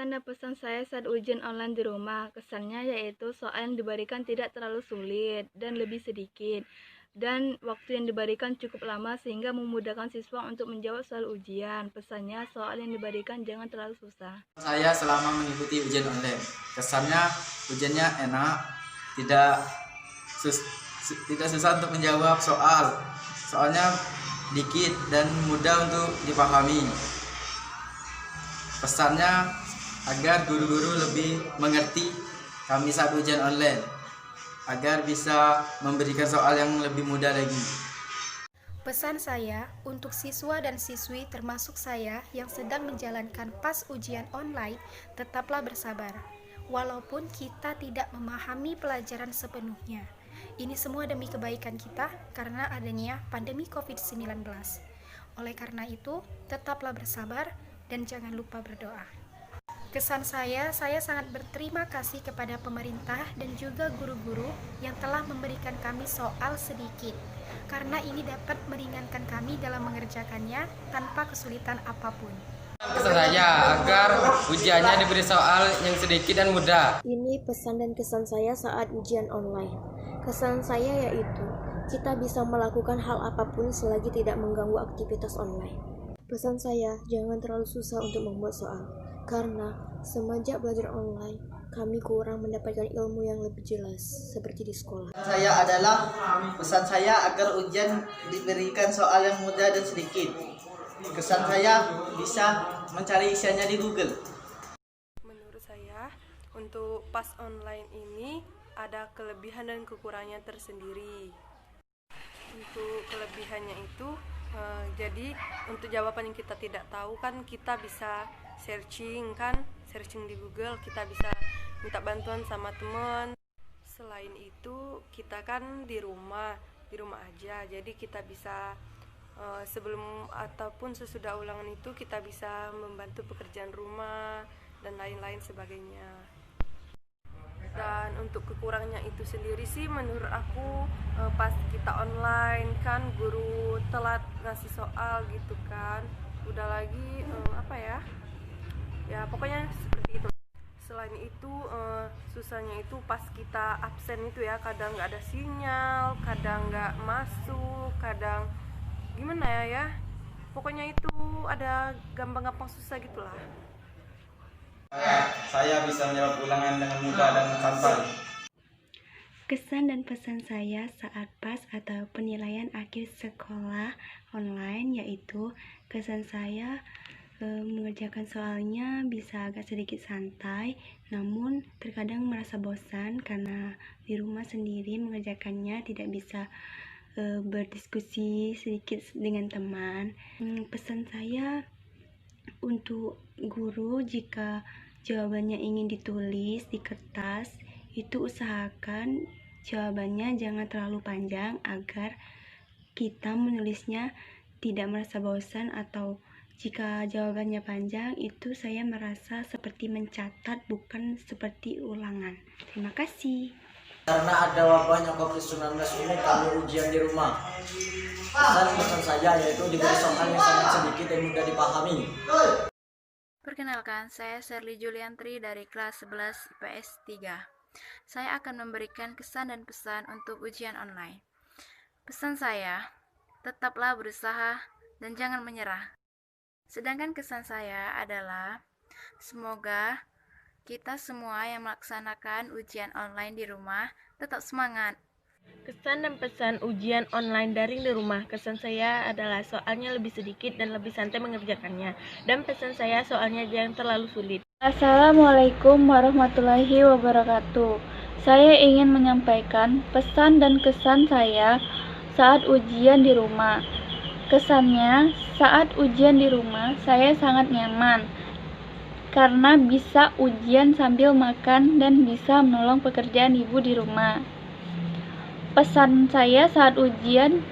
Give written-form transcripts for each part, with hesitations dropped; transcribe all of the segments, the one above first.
Kesan dan pesan saya saat ujian online di rumah, kesannya yaitu soal yang diberikan tidak terlalu sulit dan lebih sedikit, dan waktu yang diberikan cukup lama sehingga memudahkan siswa untuk menjawab soal ujian. Pesannya, soal yang diberikan jangan terlalu susah. Saya selama mengikuti ujian online, kesannya ujiannya enak, tidak susah untuk menjawab soalnya dikit dan mudah untuk dipahami. Pesannya agar guru-guru lebih mengerti kami saat ujian online, agar bisa memberikan soal yang lebih mudah lagi. Pesan saya untuk siswa dan siswi termasuk saya yang sedang menjalankan pas ujian online, tetaplah bersabar. Walaupun kita tidak memahami pelajaran sepenuhnya. Ini semua demi kebaikan kita karena adanya pandemi COVID-19. Oleh karena itu, tetaplah bersabar dan jangan lupa berdoa. Kesan saya sangat berterima kasih kepada pemerintah dan juga guru-guru yang telah memberikan kami soal sedikit, karena ini dapat meringankan kami dalam mengerjakannya tanpa kesulitan apapun. Pesan saya agar ujiannya diberi soal yang sedikit dan mudah. Ini pesan dan kesan saya saat ujian online. Kesan saya yaitu, kita bisa melakukan hal apapun selagi tidak mengganggu aktivitas online. Pesan saya, jangan terlalu susah untuk membuat soal. Karena semenjak belajar online, kami kurang mendapatkan ilmu yang lebih jelas seperti di sekolah. Pesan saya agar ujian diberikan soal yang mudah dan sedikit. Kesan saya bisa mencari isiannya di Google. Menurut saya, untuk pas online ini ada kelebihan dan kekurangannya tersendiri. Untuk kelebihannya itu, jadi untuk jawaban yang kita tidak tahu kan kita bisa searching di Google, kita bisa minta bantuan sama teman. Selain itu kita kan di rumah aja, jadi kita bisa sebelum ataupun sesudah ulangan itu kita bisa membantu pekerjaan rumah dan lain-lain sebagainya. Dan untuk kekurangannya itu sendiri sih menurut aku, pas kita online kan guru telat ngasih soal gitu kan, udah lagi ya pokoknya seperti itu. Selain itu susahnya itu pas kita absen itu ya, kadang nggak ada sinyal, kadang nggak masuk, kadang gimana ya pokoknya itu ada gampang-gampang susah gitulah. Saya bisa menjawab ulangan dengan mudah dan santai. Kesan dan pesan saya saat pas atau penilaian akhir sekolah online yaitu, kesan saya mengerjakan soalnya bisa agak sedikit santai, namun terkadang merasa bosan karena di rumah sendiri mengerjakannya, tidak bisa berdiskusi sedikit dengan teman. Pesan saya untuk guru, jika jawabannya ingin ditulis di kertas, itu usahakan jawabannya jangan terlalu panjang agar kita menulisnya tidak merasa bosan, atau jika jawabannya panjang itu saya merasa seperti mencatat bukan seperti ulangan. Terima kasih. Karena ada wabahnya COVID-19 ini, kami ujian di rumah. Pesan saya yaitu diberi soal yang sangat sedikit dan mudah dipahami. Perkenalkan, saya Sherly Juliantri dari kelas 11 IPS 3. Saya akan memberikan kesan dan pesan untuk ujian online. Pesan saya, tetaplah berusaha dan jangan menyerah. Sedangkan kesan saya adalah, semoga kita semua yang melaksanakan ujian online di rumah tetap semangat. Kesan dan pesan ujian online daring di rumah. Kesan saya adalah soalnya lebih sedikit dan lebih santai mengerjakannya. Dan pesan saya, soalnya jangan terlalu sulit. Assalamualaikum warahmatullahi wabarakatuh. Saya ingin menyampaikan pesan dan kesan saya saat ujian di rumah. Kesannya, saat ujian di rumah saya sangat nyaman karena bisa ujian sambil makan dan bisa menolong pekerjaan ibu di rumah. Pesan saya saat ujian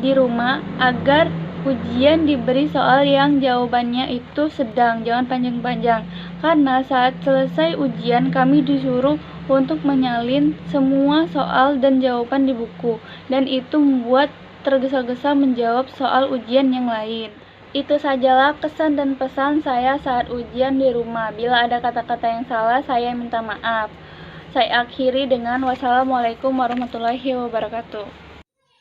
di rumah, agar ujian diberi soal yang jawabannya itu sedang, jangan panjang-panjang. Karena saat selesai ujian kami disuruh untuk menyalin semua soal dan jawaban di buku, dan itu membuat tergesa-gesa menjawab soal ujian yang lain. Itu sajalah kesan dan pesan saya saat ujian di rumah. Bila ada kata-kata yang salah, saya minta maaf. Saya akhiri dengan wassalamualaikum warahmatullahi wabarakatuh.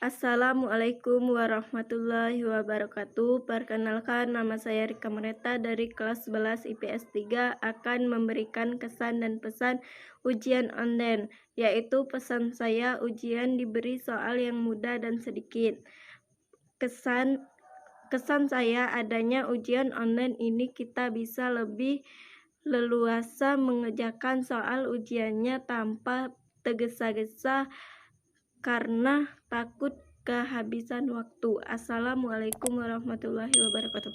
Assalamualaikum warahmatullahi wabarakatuh. Perkenalkan, nama saya Rika Mereta dari kelas 11 IPS 3 akan memberikan kesan dan pesan ujian online, yaitu pesan saya ujian diberi soal yang mudah dan sedikit. Kesan saya adanya ujian online ini kita bisa lebih leluasa mengerjakan soal ujiannya tanpa tergesa-gesa karena takut kehabisan waktu. Assalamualaikum warahmatullahi wabarakatuh.